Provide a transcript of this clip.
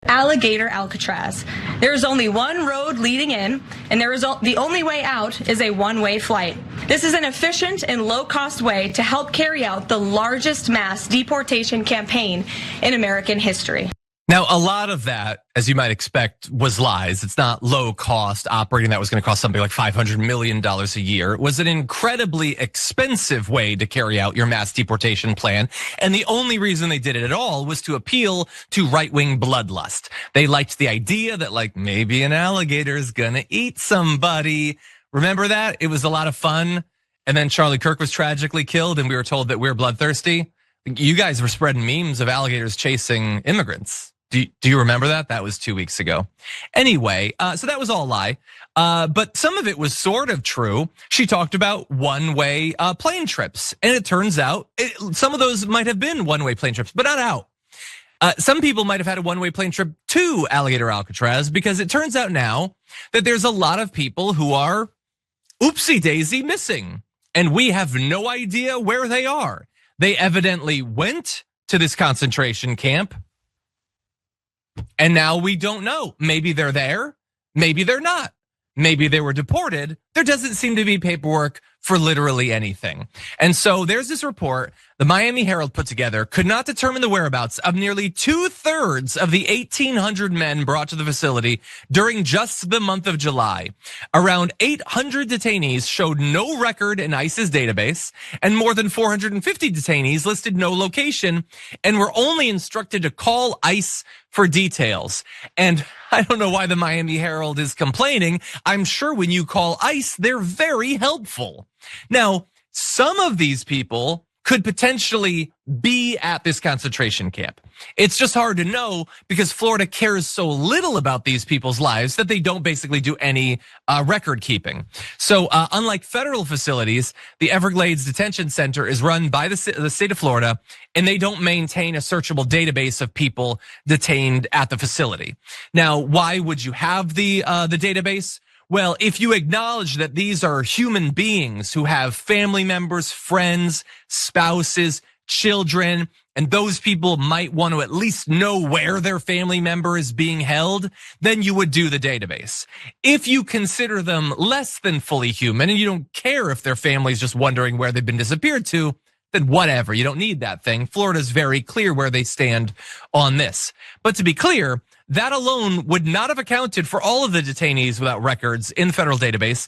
Alligator Alcatraz. There is only one road leading in, and the only way out is a one-way flight. This is an efficient and low-cost way to help carry out the largest mass deportation campaign in American history. Now, a lot of that, as you might expect, was lies. It's not low cost operating. That was going to cost something like $500 million a year. It was an incredibly expensive way to carry out your mass deportation plan. And the only reason they did it at all was to appeal to right-wing bloodlust. They liked the idea that like maybe an alligator is going to eat somebody. Remember that? It was a lot of fun. And then Charlie Kirk was tragically killed and we were told that we're bloodthirsty. You guys were spreading memes of alligators chasing immigrants. Do you remember that? That was 2 weeks ago. Anyway, so that was all a lie. But some of it was sort of true. She talked about one-way plane trips. And it turns out some of those might have been one-way plane trips, but not out. Some people might have had a one-way plane trip to Alligator Alcatraz because it turns out now that there's a lot of people who are oopsie-daisy missing. And we have no idea where they are. They evidently went to this concentration camp. And now we don't know. Maybe they're there, maybe they're not. Maybe they were deported. There doesn't seem to be paperwork for literally anything. And so there's this report the Miami Herald put together, could not determine the whereabouts of nearly 2/3 of the 1,800 men brought to the facility during just the month of July. Around 800 detainees showed no record in ICE's database, and more than 450 detainees listed no location and were only instructed to call ICE for details. And I don't know why the Miami Herald is complaining. I'm sure when you call ICE, they're very helpful. Now, some of these people could potentially be at this concentration camp. It's just hard to know because Florida cares so little about these people's lives that they don't basically do any record keeping. So unlike federal facilities, the Everglades Detention Center is run by the state of Florida, and they don't maintain a searchable database of people detained at the facility. Now, why would you have the database? Well, if you acknowledge that these are human beings who have family members, friends, spouses, children, and those people might want to at least know where their family member is being held, then you would do the database. If you consider them less than fully human and you don't care if their family's just wondering where they've been disappeared to, then whatever, you don't need that thing. Florida's very clear where they stand on this. But to be clear, that alone would not have accounted for all of the detainees without records in the federal database